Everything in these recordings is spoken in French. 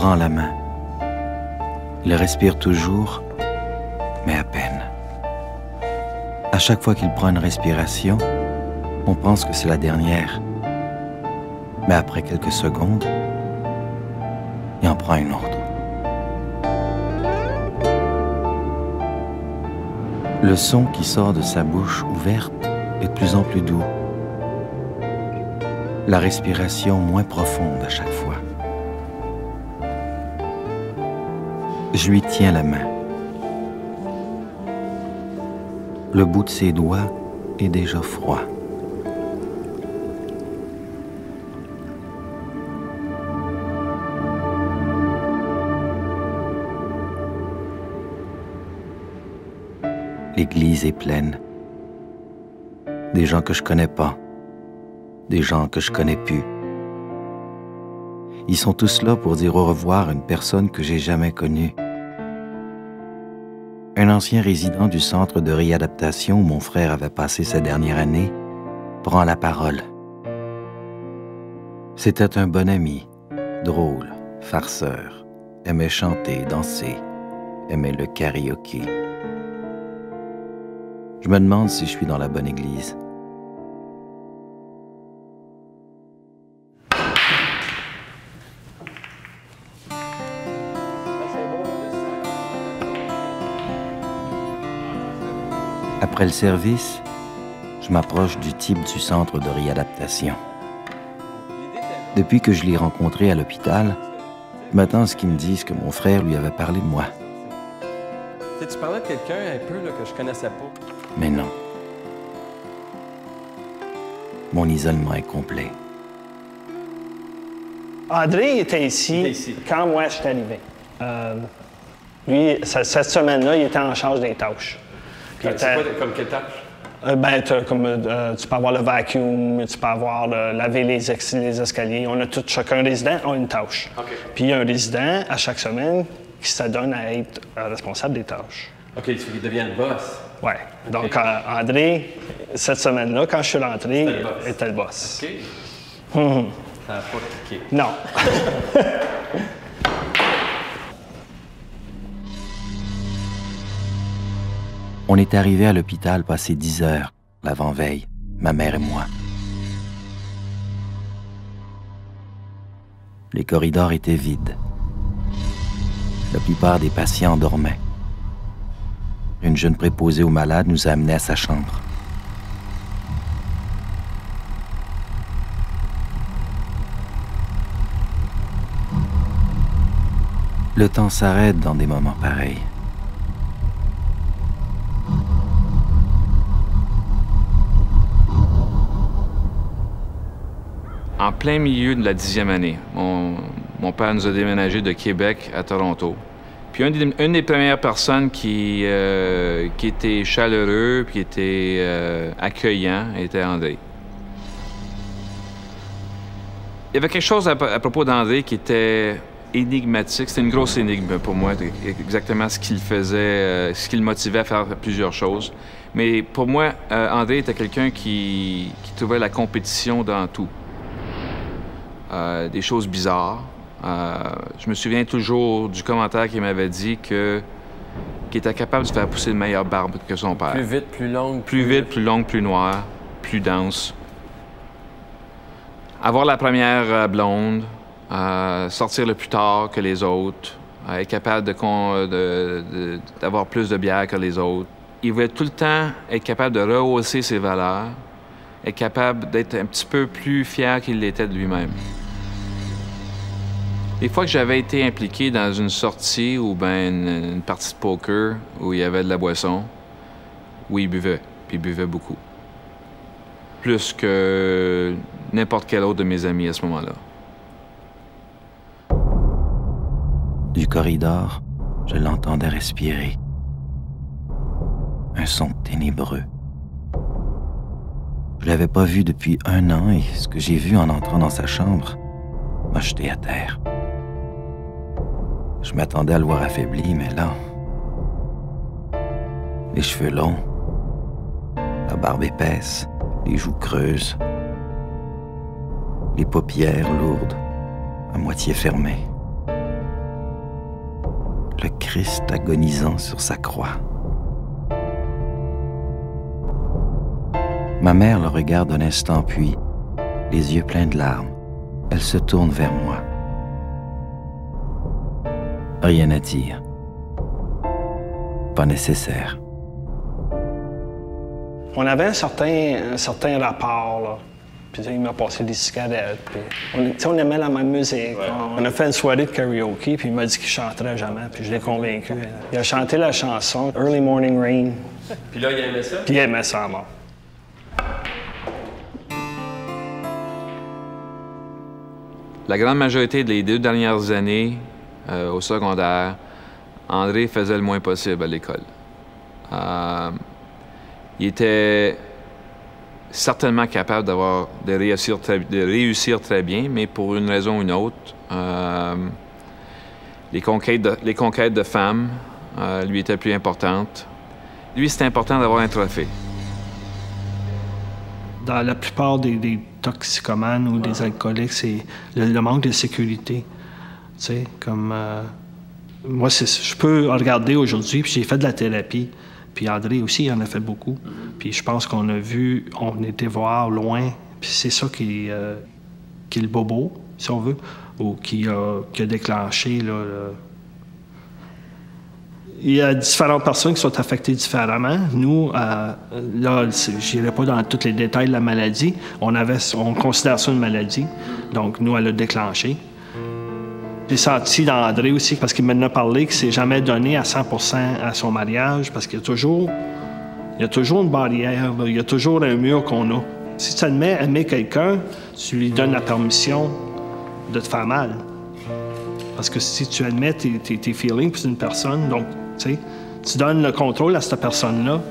prend la main. Il respire toujours, mais à peine. À chaque fois qu'il prend une respiration, on pense que c'est la dernière. Mais après quelques secondes, il en prend une autre. Le son qui sort de sa bouche ouverte est de plus en plus doux. La respiration moins profonde à chaque fois. Je lui tiens la main. Le bout de ses doigts est déjà froid. L'église est pleine. Des gens que je connais pas. Des gens que je connais plus. Ils sont tous là pour dire au revoir à une personne que j'ai jamais connue. Un ancien résident du centre de réadaptation où mon frère avait passé sa dernière année prend la parole. C'était un bon ami, drôle, farceur, aimait chanter, danser, aimait le karaoké. Je me demande si je suis dans la bonne église. Après le service, je m'approche du type du centre de réadaptation. Depuis que je l'ai rencontré à l'hôpital, je m'attends à ce qu'il me dise que mon frère lui avait parlé de moi. Tu parlais de quelqu'un un peu là, que je connaissais pas. Mais non. Mon isolement est complet. André était ici quand moi je suis arrivé. Lui, cette semaine-là, il était en charge des tâches. C'est quoi, comme quelle tâche? Tu peux avoir le vacuum, tu peux avoir laver les escaliers. On a tous, chacun résident a une tâche. Okay. Puis il y a un résident à chaque semaine qui s'adonne à être responsable des tâches. OK, il faut qu'il devienne le boss. Oui. Okay. Donc, André, cette semaine-là, quand je suis rentré, il était le boss. OK. Ça n'a pas cliqué. Non. On est arrivé à l'hôpital passé 10 heures, l'avant-veille, ma mère et moi. Les corridors étaient vides. La plupart des patients dormaient. Une jeune préposée aux malades nous a amenés à sa chambre. Le temps s'arrête dans des moments pareils. En plein milieu de la 10e année, mon père nous a déménagé de Québec à Toronto. Puis une des premières personnes qui était chaleureux puis qui était accueillant était André. Il y avait quelque chose à propos d'André qui était énigmatique. C'était une grosse énigme pour moi, exactement ce qu'il faisait, ce qui le motivait à faire plusieurs choses. Mais pour moi, André était quelqu'un qui trouvait la compétition dans tout. Des choses bizarres. Je me souviens toujours du commentaire qu'il m'avait dit qu'il était capable de faire pousser une meilleure barbe que son père. Plus vite, plus longue. Plus vite, plus longue, plus noire, plus dense. Avoir la première blonde, sortir le plus tard que les autres, être capable d'avoir plus de bière que les autres. Il voulait tout le temps être capable de rehausser ses valeurs, être capable d'être un petit peu plus fier qu'il l'était de lui-même. Les fois que j'avais été impliqué dans une sortie ou bien une partie de poker où il y avait de la boisson, oui, il buvait, puis il buvait beaucoup. Plus que n'importe quel autre de mes amis à ce moment-là. Du corridor, je l'entendais respirer. Un son ténébreux. Je l'avais pas vu depuis 1 an et ce que j'ai vu en entrant dans sa chambre m'a jeté à terre. Je m'attendais à le voir affaibli, mais là... Les cheveux longs, la barbe épaisse, les joues creuses, les paupières lourdes, à moitié fermées. Christ agonisant sur sa croix. Ma mère le regarde un instant, puis, les yeux pleins de larmes, elle se tourne vers moi. Rien à dire. Pas nécessaire. On avait un certain rapport, là. Puis il m'a passé des cigarettes. Puis on aimait la même musique. Ouais. On a fait une soirée de karaoke, puis il m'a dit qu'il chanterait jamais, puis je l'ai convaincu. Il a chanté la chanson Early Morning Rain. Puis là, il aimait ça? Puis il aimait ça à mort. La grande majorité des 2 dernières années au secondaire, André faisait le moins possible à l'école. Il était certainement capable de réussir très bien, mais pour une raison ou une autre, les conquêtes de femmes lui étaient plus importantes. Lui, c'était important d'avoir un trophée. Dans la plupart des toxicomanes ou des alcooliques, c'est le manque de sécurité. Tu sais, comme... moi, je peux regarder aujourd'hui, puis j'ai fait de la thérapie. Puis André aussi, il en a fait beaucoup. Puis je pense qu'on a vu, on était voir loin. Puis c'est ça qui est le bobo, si on veut, ou qui a déclenché, là... Il y a différentes personnes qui sont affectées différemment. Nous, là, je n'irai pas dans tous les détails de la maladie. On considère ça une maladie. Donc, nous, elle a déclenché. J'ai senti dans André aussi, parce qu'il m'en a parlé, qu'il ne s'est jamais donné à 100% à son mariage, parce qu'il y a toujours une barrière, là. Il y a toujours un mur qu'on a. Si tu admets aimer quelqu'un, tu lui donnes la permission de te faire mal. Parce que si tu admets tes feelings pour une personne, donc, tu sais, tu donnes le contrôle à cette personne-là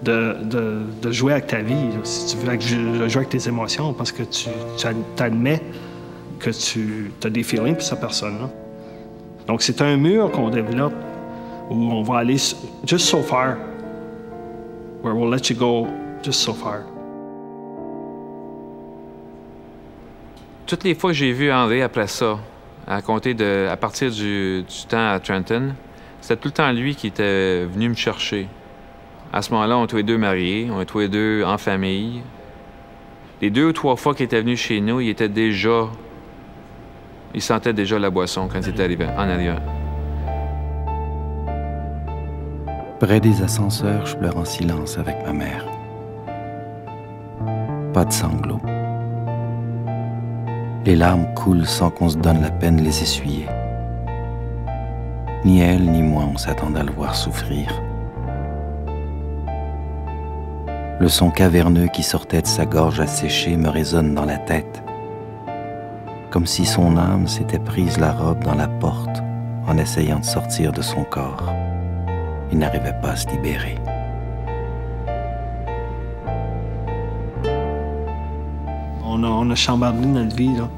de jouer avec ta vie, là, si tu veux jouer avec tes émotions, parce que tu admets que tu as des feelings pour cette personne-là. Donc, c'est un mur qu'on développe où on va aller just so far, where we'll let you go just so far. Toutes les fois que j'ai vu André après ça, à partir du temps à Trenton, c'était tout le temps lui qui était venu me chercher. À ce moment-là, on était tous les deux mariés, on était tous les deux en famille. Les 2 ou 3 fois qu'il était venu chez nous, il sentait déjà la boisson quand il était arrivé en arrière. Près des ascenseurs, je pleure en silence avec ma mère. Pas de sanglots. Les larmes coulent sans qu'on se donne la peine de les essuyer. Ni elle ni moi on s'attendait à le voir souffrir. Le son caverneux qui sortait de sa gorge asséchée me résonne dans la tête, comme si son âme s'était prise la robe dans la porte en essayant de sortir de son corps. Il n'arrivait pas à se libérer. On a chambardé notre vie, là.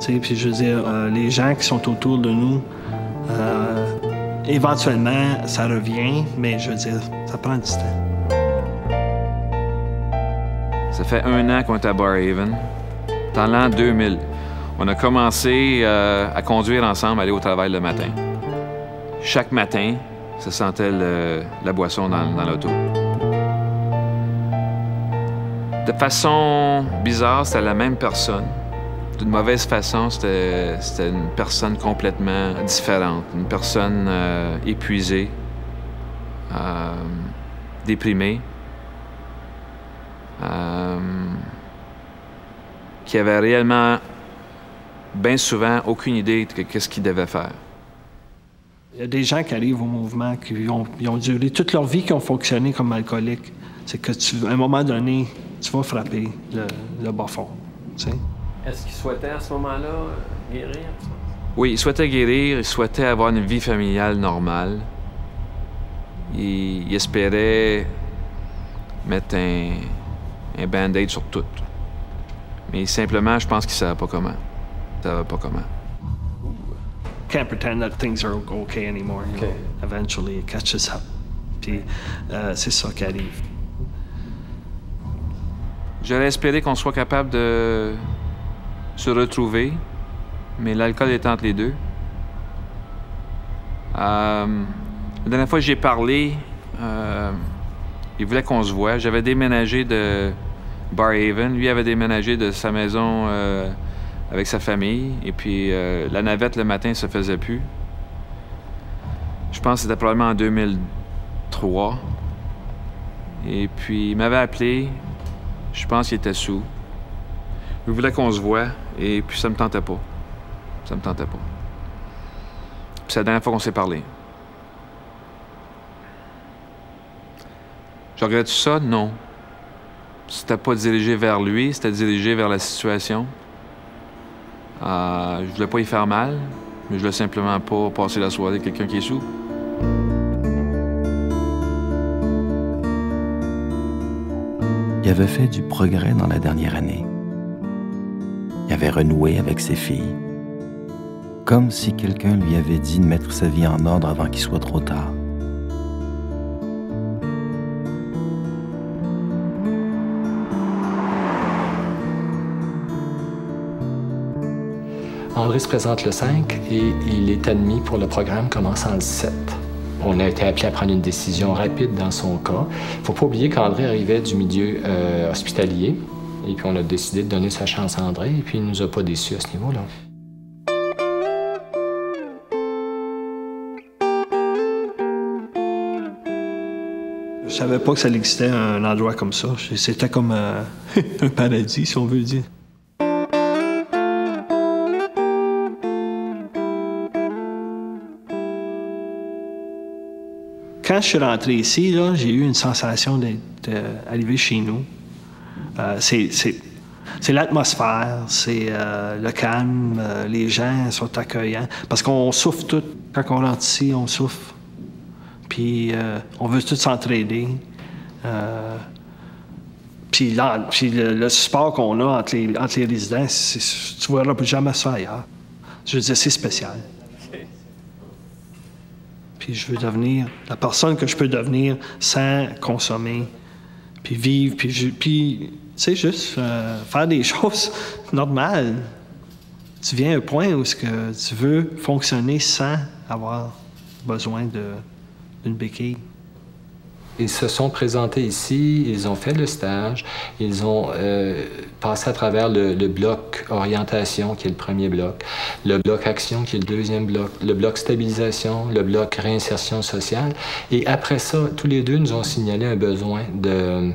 Tu sais, puis je veux dire, les gens qui sont autour de nous, éventuellement, ça revient, mais je veux dire, ça prend du temps. Ça fait 1 an qu'on est à Barrhaven. Dans l'an 2000, on a commencé à conduire ensemble, aller au travail le matin. Chaque matin, ça sentait la boisson dans l'auto. De façon bizarre, c'était la même personne. D'une mauvaise façon, c'était une personne complètement différente. Une personne épuisée, déprimée, qui avait réellement, bien souvent, aucune idée de qu'est-ce qu'il devait faire. Il y a des gens qui arrivent au mouvement, qui ont duré toute leur vie, qui ont fonctionné comme alcooliques. C'est que, à un moment donné, tu vas frapper le bas fond. Tu sais? Est-ce qu'il souhaitait à ce moment-là guérir? Oui, il souhaitait guérir, il souhaitait avoir une vie familiale normale. Il espérait mettre un band-aid sur tout. Mais simplement, je pense qu'il ne savait pas comment. Il savait pas comment. Can't pretend that things are okay anymore. You know? Eventually, it catches up. Puis c'est ça qui arrive. J'aurais espéré qu'on soit capable de se retrouver, mais l'alcool est entre les deux. La dernière fois que j'ai parlé, il voulait qu'on se voie. J'avais déménagé de Barrhaven. Lui avait déménagé de sa maison avec sa famille. Et puis, la navette le matin ne se faisait plus. Je pense que c'était probablement en 2003. Et puis, il m'avait appelé. Je pense qu'il était sous. Il voulait qu'on se voie. Et puis, ça me tentait pas. Ça me tentait pas. Puis, c'est la dernière fois qu'on s'est parlé. Je regrette ça? Non. C'était pas dirigé vers lui, c'était dirigé vers la situation. Je voulais pas y faire mal, mais je voulais simplement pas passer la soirée avec quelqu'un qui est sous. Il avait fait du progrès dans la dernière année. Il avait renoué avec ses filles. Comme si quelqu'un lui avait dit de mettre sa vie en ordre avant qu'il soit trop tard. André se présente le 5 et il est admis pour le programme commençant le 7. On a été appelé à prendre une décision rapide dans son cas. Il ne faut pas oublier qu'André arrivait du milieu hospitalier et puis on a décidé de donner sa chance à André et puis il ne nous a pas déçus à ce niveau-là. Je savais pas que ça existait un endroit comme ça. C'était comme un paradis, si on veut dire. Quand je suis rentré ici, là, j'ai eu une sensation d'être arrivé chez nous. C'est l'atmosphère, c'est le calme, les gens sont accueillants. Parce qu'on souffre tout. Quand on rentre ici, on souffre. Puis on veut tous s'entraider. Puis le support qu'on a entre les résidents, tu ne verras plus jamais ça ailleurs. Je veux dire, c'est spécial. Puis je veux devenir la personne que je peux devenir sans consommer, puis vivre, puis tu sais, juste faire des choses normales. Tu viens à un point où tu veux fonctionner sans avoir besoin d'une béquille. Ils se sont présentés ici, ils ont fait le stage, ils ont passé à travers le bloc orientation, qui est le premier bloc, le bloc action, qui est le deuxième bloc, le bloc stabilisation, le bloc réinsertion sociale. Et après ça, tous les deux nous ont signalé un besoin de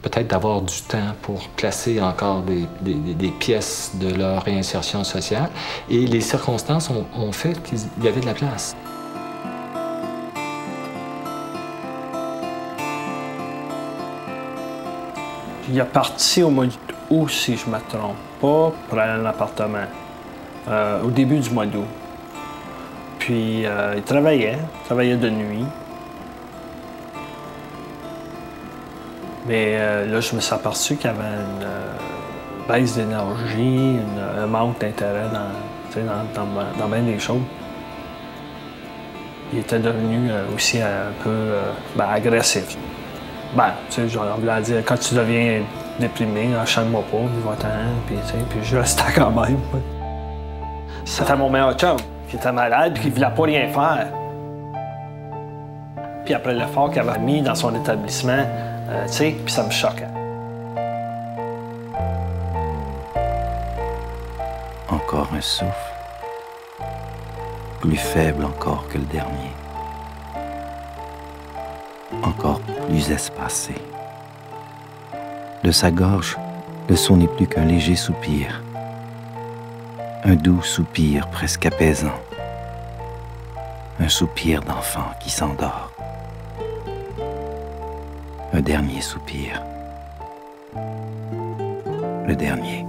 peut-être d'avoir du temps pour placer encore des pièces de leur réinsertion sociale. Et les circonstances ont fait qu'il y avait de la place. Il est parti au mois d'août, si je ne me trompe pas, pour aller à un appartement, au début du mois d'août. Puis il travaillait de nuit. Mais là, je me suis aperçu qu'il y avait une baisse d'énergie, un manque d'intérêt dans bien des choses. Il était devenu aussi un peu agressif. Ben, tu sais, j'en voulais dire, quand tu deviens déprimé, enchaîne-moi pas, puis va-t'en, puis tu sais, puis je restais quand même. C'était mon meilleur chum, qui était malade, puis qui voulait pas rien faire. Puis après l'effort qu'il avait mis dans son établissement, tu sais, puis ça me choquait. Encore un souffle, plus faible encore que le dernier. Encore plus espacé. De sa gorge, le son n'est plus qu'un léger soupir. Un doux soupir presque apaisant. Un soupir d'enfant qui s'endort. Un dernier soupir. Le dernier.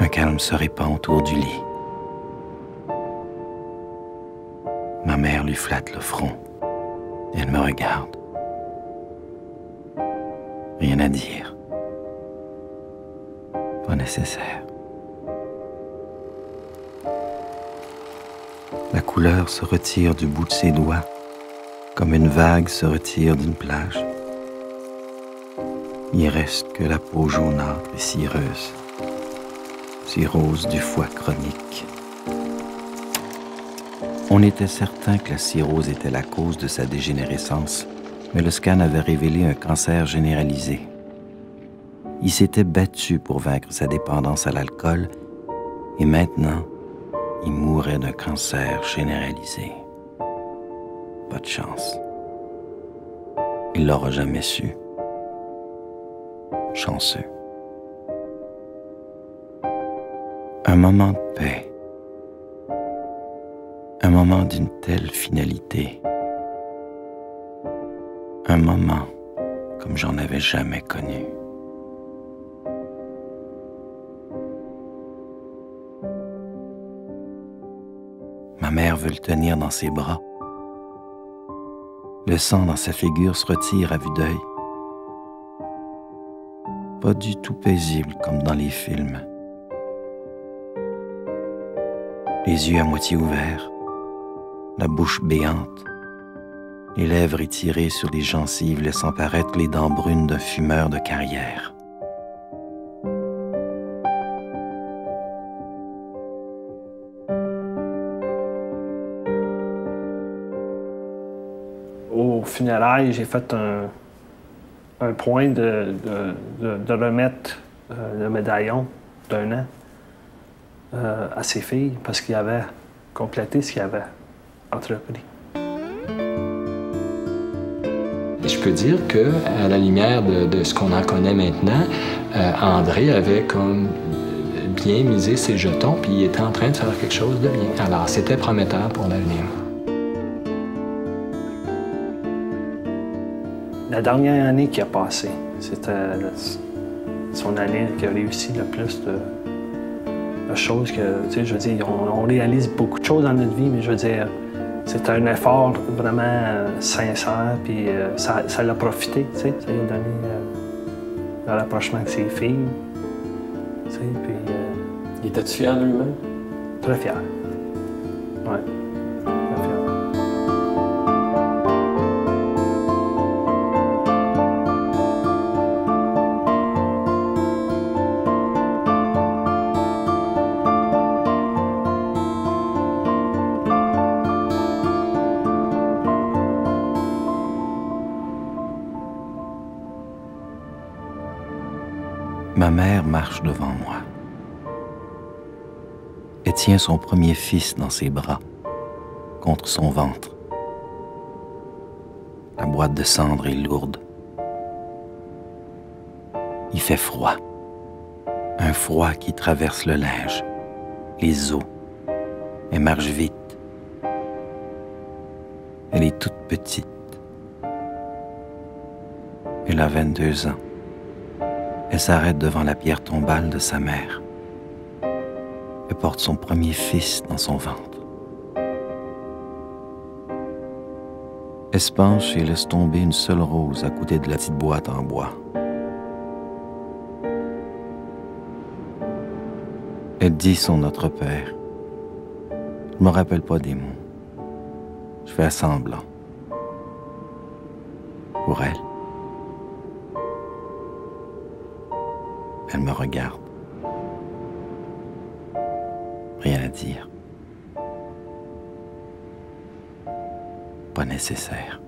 Un calme se répand autour du lit. Ma mère lui flatte le front. Elle me regarde. Rien à dire. Pas nécessaire. La couleur se retire du bout de ses doigts, comme une vague se retire d'une plage. Il reste que la peau jaunâtre et cireuse, cirrhose du foie chronique. On était certain que la cirrhose était la cause de sa dégénérescence, mais le scan avait révélé un cancer généralisé. Il s'était battu pour vaincre sa dépendance à l'alcool et maintenant, il mourait d'un cancer généralisé. Pas de chance. Il l'aura jamais su. Chanceux. Un moment de paix. Un moment d'une telle finalité. Un moment comme j'en avais jamais connu. Ma mère veut le tenir dans ses bras. Le sang dans sa figure se retire à vue d'œil. Pas du tout paisible comme dans les films. Les yeux à moitié ouverts, la bouche béante, les lèvres étirées sur les gencives laissant paraître les dents brunes d'un fumeur de carrière. Au funérailles, j'ai fait un point de remettre le médaillon d'1 an à ses filles parce qu'il avait complété ce qu'il avait entrepris. Je peux dire qu'à la lumière de ce qu'on en connaît maintenant, André avait comme bien misé ses jetons puis il était en train de faire quelque chose de bien. Alors, c'était prometteur pour l'avenir. La dernière année qui a passé, c'était son année qui a réussi le plus de choses que, tu sais, je veux dire, on réalise beaucoup de choses dans notre vie, mais je veux dire, c'était un effort vraiment sincère, puis ça l'a profité, tu sais, ça lui a donné le rapprochement avec ses filles, tu sais, puis... Il était-tu fier de lui-même? Très fier. Ouais, très fier. Ma mère marche devant moi. Elle tient son premier fils dans ses bras, contre son ventre. La boîte de cendre est lourde. Il fait froid. Un froid qui traverse le linge, les os. Elle marche vite. Elle est toute petite. Elle a 22 ans. Elle s'arrête devant la pierre tombale de sa mère. Elle porte son premier fils dans son ventre. Elle se penche et laisse tomber une seule rose à côté de la petite boîte en bois. Elle dit son Notre Père. Je me rappelle pas des mots. Je fais semblant. Pour elle. Elle me regarde. Rien à dire. Pas nécessaire.